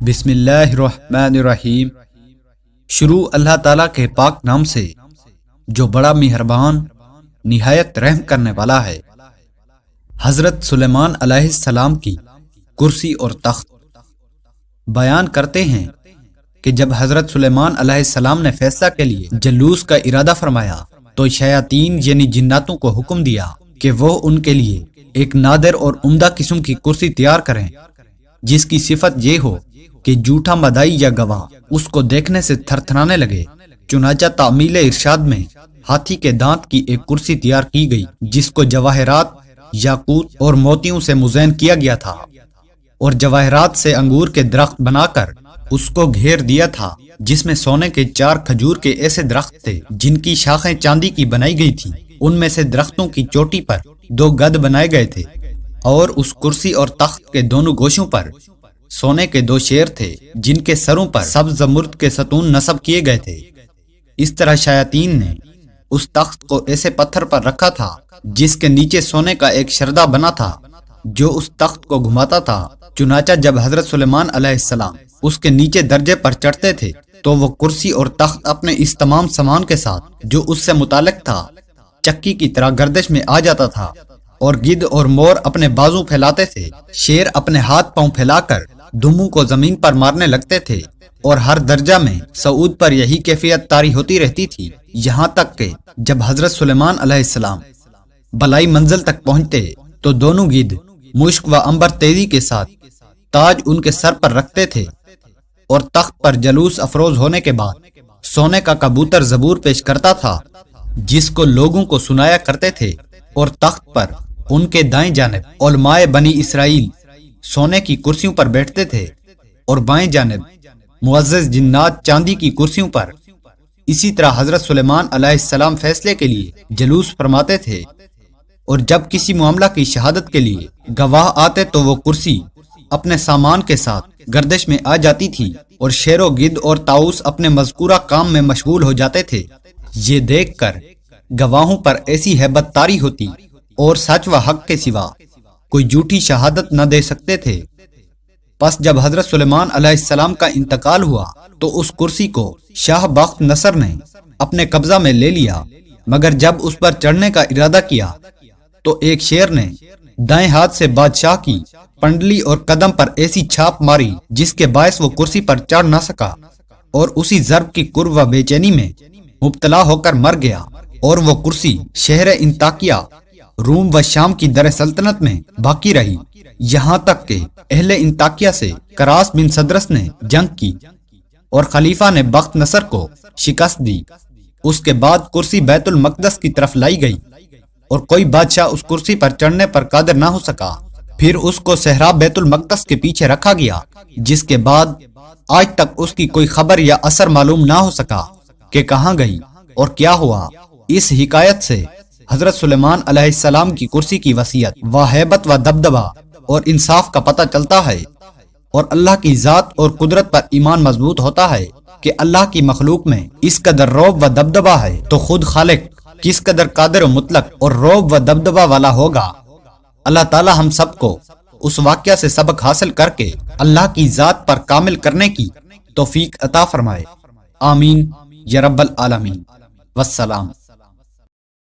بسم اللہ الرحمن الرحیم۔ شروع اللہ تعالیٰ کے پاک نام سے جو بڑا مہربان نہایت رحم کرنے والا ہے۔ حضرت سلیمان علیہ السلام کی کرسی اور تخت۔ بیان کرتے ہیں کہ جب حضرت سلیمان علیہ السلام نے فیصلہ کے لیے جلوس کا ارادہ فرمایا تو شیاطین یعنی جناتوں کو حکم دیا کہ وہ ان کے لیے ایک نادر اور عمدہ قسم کی کرسی تیار کریں جس کی صفت یہ ہو کہ جھوٹا مدعی یا گواہ اس کو دیکھنے سے تھرتھرانے لگے۔ چنانچہ تعمیل ارشاد میں ہاتھی کے دانت کی ایک کرسی تیار کی گئی جس کو جواہرات، یاقوت اور موتیوں سے مزین کیا گیا تھا، اور جواہرات سے انگور کے درخت بنا کر اس کو گھیر دیا تھا، جس میں سونے کے 4 کھجور کے ایسے درخت تھے جن کی شاخیں چاندی کی بنائی گئی تھی۔ ان میں سے درختوں کی چوٹی پر 2 گدھ بنائے گئے تھے، اور اس کرسی اور تخت کے دونوں گوشوں پر سونے کے 2 شیر تھے جن کے سروں پر سبز زمرد کے ستون نصب کیے گئے تھے۔ اس طرح شیاطین نے اس تخت کو ایسے پتھر پر رکھا تھا جس کے نیچے سونے کا ایک شردہ بنا تھا جو اس تخت کو گھماتا تھا۔ چنانچہ جب حضرت سلیمان علیہ السلام اس کے نیچے درجے پر چڑھتے تھے تو وہ کرسی اور تخت اپنے اس تمام سامان کے ساتھ جو اس سے متعلق تھا چکی کی طرح گردش میں آ جاتا تھا، اور گدھ اور مور اپنے بازو پھیلاتے تھے، شیر اپنے ہاتھ پاؤں پھیلا کر دموں کو زمین پر مارنے لگتے تھے، اور ہر درجہ میں صعود پر یہی کیفیت طاری ہوتی رہتی تھی، یہاں تک کہ جب حضرت سلیمان علیہ السلام بلائی منزل تک پہنچتے تو دونوں گدھ مشک و عنبر تیزی کے ساتھ تاج ان کے سر پر رکھتے تھے، اور تخت پر جلوس افروز ہونے کے بعد سونے کا کبوتر زبور پیش کرتا تھا جس کو لوگوں کو سنایا کرتے تھے، اور تخت پر ان کے دائیں جانب علماء بنی اسرائیل سونے کی کرسیوں پر بیٹھتے تھے، اور بائیں جانب معزز جنات چاندی کی کرسیوں پر۔ اسی طرح حضرت سلیمان علیہ السلام فیصلے کے لیے جلوس فرماتے تھے، اور جب کسی معاملہ کی شہادت کے لیے گواہ آتے تو وہ کرسی اپنے سامان کے ساتھ گردش میں آ جاتی تھی، اور شیر و گدھ اور طاؤس اپنے مذکورہ کام میں مشغول ہو جاتے تھے۔ یہ دیکھ کر گواہوں پر ایسی ہیبت طاری ہوتی اور سچ و حق کے سوا کوئی جھوٹی شہادت نہ دے سکتے تھے۔ پس جب حضرت سلیمان علیہ السلام کا انتقال ہوا تو اس کرسی کو شاہ بخت نصر نے اپنے قبضہ میں لے لیا، مگر جب اس پر چڑھنے کا ارادہ کیا تو ایک شیر نے دائیں ہاتھ سے بادشاہ کی پنڈلی اور قدم پر ایسی چھاپ ماری جس کے باعث وہ کرسی پر چڑھ نہ سکا، اور اسی ضرب کی کرب و بے چینی میں مبتلا ہو کر مر گیا، اور وہ کرسی شہر انطاکیہ روم و شام کی در سلطنت میں باقی رہی، یہاں تک کہ اہل انطاکیہ سے کراس بن صدرس نے جنگ کی اور خلیفہ نے بخت نصر کو شکست دی۔ اس کے بعد کرسی بیت المقدس کی طرف لائی گئی، اور کوئی بادشاہ اس کرسی پر چڑھنے پر قادر نہ ہو سکا۔ پھر اس کو صحرا بیت المقدس کے پیچھے رکھا گیا، جس کے بعد آج تک اس کی کوئی خبر یا اثر معلوم نہ ہو سکا کہ کہاں گئی اور کیا ہوا۔ اس حکایت سے حضرت سلیمان علیہ السلام کی کرسی کی وسعت و ہیبت و دبدبہ اور انصاف کا پتہ چلتا ہے، اور اللہ کی ذات اور قدرت پر ایمان مضبوط ہوتا ہے کہ اللہ کی مخلوق میں اس قدر رعب و دبدبہ ہے تو خود خالق کس قدر قادر و مطلق اور رعب و دبدبہ والا ہوگا۔ اللہ تعالی ہم سب کو اس واقعہ سے سبق حاصل کر کے اللہ کی ذات پر کامل کرنے کی توفیق عطا فرمائے، آمین یا رب العالمین۔ والسلام۔